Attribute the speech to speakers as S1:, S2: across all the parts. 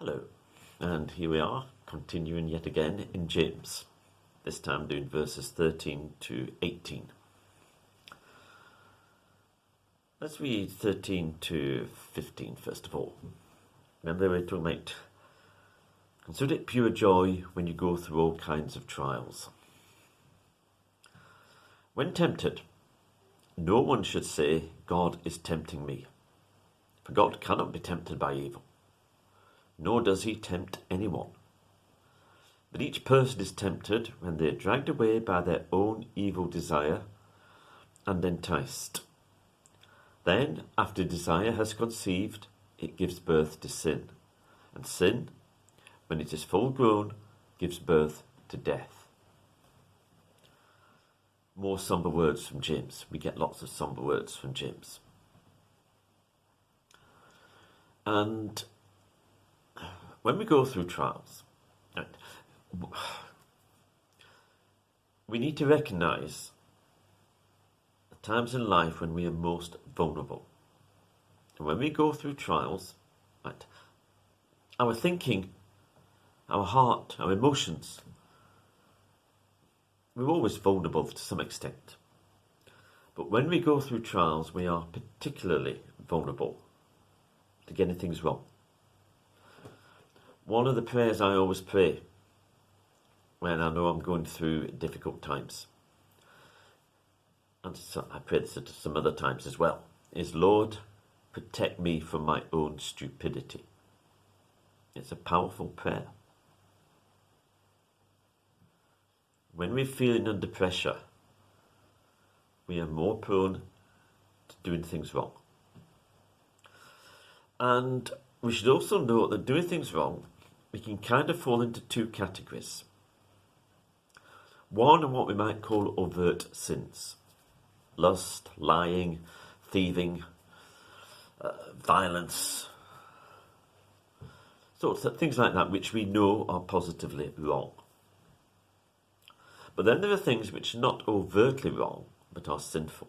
S1: Hello, and here we are, continuing yet again in James, this time doing verses 13 to 18. Let's read 13 to 15 first of all. Remember we're talking about, consider it pure joy when you go through all kinds of trials. When tempted, no one should say, God is tempting me, for God cannot be tempted by evil, nor does he tempt anyone. But each person is tempted when they are dragged away by their own evil desire and enticed. Then, after desire has conceived, it gives birth to sin. And sin, when it is full grown, gives birth to death. More somber words from James. We get lots of somber words from James. And when we go through trials, we need to recognise the times in life when we are most vulnerable. And when we go through trials, our thinking, our heart, our emotions, we're always vulnerable to some extent. But when we go through trials, we are particularly vulnerable to getting things wrong. One of the prayers I always pray when I know I'm going through difficult times, and so I pray this at some other times as well, is, Lord, protect me from my own stupidity. It's a powerful prayer. When we're feeling under pressure, we are more prone to doing things wrong. And we should also note that doing things wrong, we can kind of fall into two categories. One are what we might call overt sins. Lust, lying, thieving, violence. So things like that which we know are positively wrong. But then there are things which are not overtly wrong, but are sinful.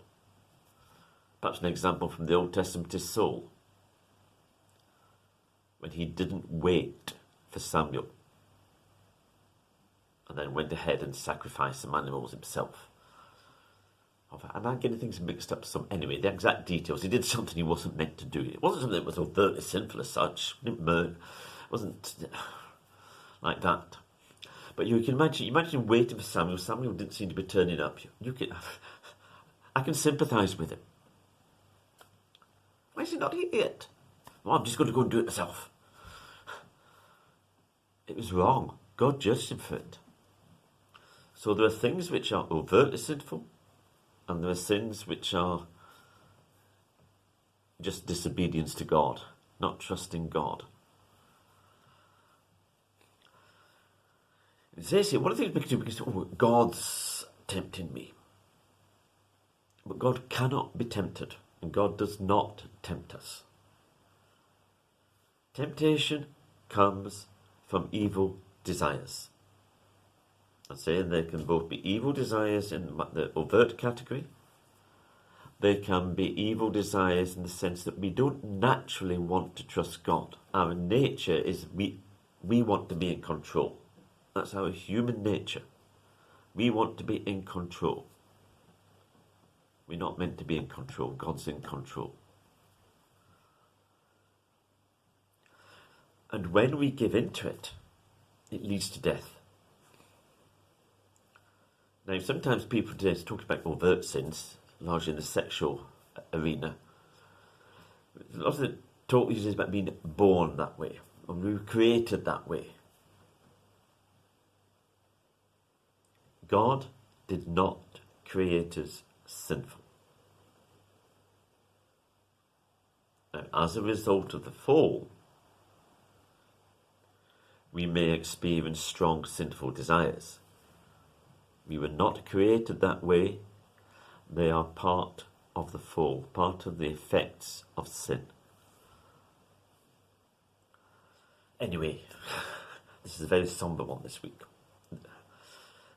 S1: Perhaps an example from the Old Testament is Saul, when he didn't wait for Samuel and then went ahead and sacrificed some animals himself. Am I getting things mixed up? Anyway, the exact details. He did something he wasn't meant to do. It wasn't something that was overtly sinful as such. It wasn't like that. But you can imagine waiting for Samuel. Samuel didn't seem to be turning up. I can sympathise with him. Why is he not here yet? Well, I'm just going to go and do it myself. It was wrong. God judged him for it. So there are things which are overtly sinful, and there are sins which are just disobedience to God, not trusting God. It says here, one of the things we can do, because God's tempting me. But God cannot be tempted, and God does not tempt us. Temptation comes from evil desires. I'm saying there can both be evil desires in the overt category. There can be evil desires in the sense that we don't naturally want to trust God. Our nature is we want to be in control. That's our human nature. We want to be in control. We're not meant to be in control. God's in control. And when we give in to it, it leads to death. Now, sometimes people today talk about overt sins, largely in the sexual arena. A lot of the talk usually about being born that way, or we were created that way. God did not create us sinful. Now, as a result of the fall, we may experience strong sinful desires. We were not created that way. They are part of the fall, part of the effects of sin. Anyway, this is a very somber one this week.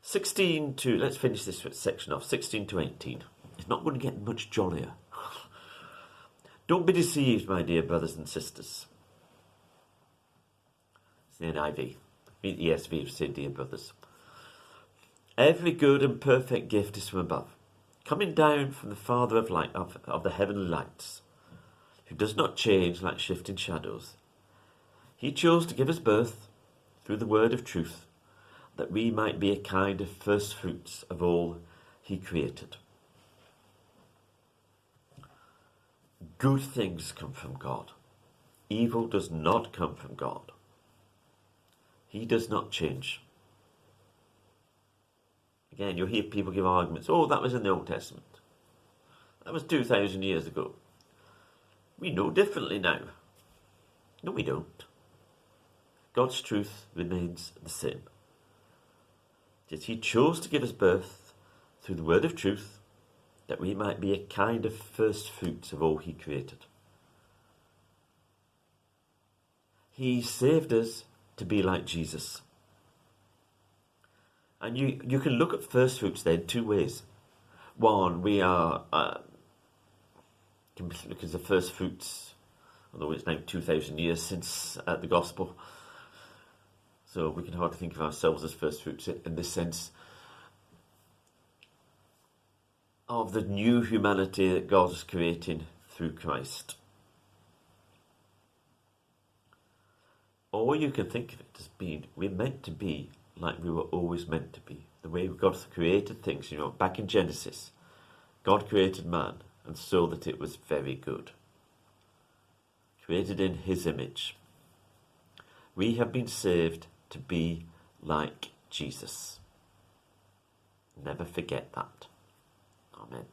S1: 16 to, let's finish this section off, 16 to 18. It's not going to get much jollier. Don't be deceived, my dear brothers and sisters. It's the NIV. The ESV would say, dear brothers. Every good and perfect gift is from above, coming down from the Father of light, of the heavenly lights, who does not change like shifting shadows. He chose to give us birth through the word of truth, that we might be a kind of first fruits of all he created. Good things come from God. Evil does not come from God. He does not change. Again, you'll hear people give arguments. Oh, that was in the Old Testament. That was 2,000 years ago. We know differently now. No, we don't. God's truth remains the same. Yet he chose to give us birth through the word of truth, that we might be a kind of first fruits of all he created. He saved us to be like Jesus. And you can look at first fruits then two ways. One, we are, can look at the first fruits, although it's now 2,000 years since the gospel. So we can hardly think of ourselves as first fruits in this sense of the new humanity that God is creating through Christ. Or you can think of it as being, we're meant to be like we were always meant to be. The way God created things, back in Genesis, God created man and saw that it was very good. Created in his image. We have been saved to be like Jesus. Never forget that. Amen.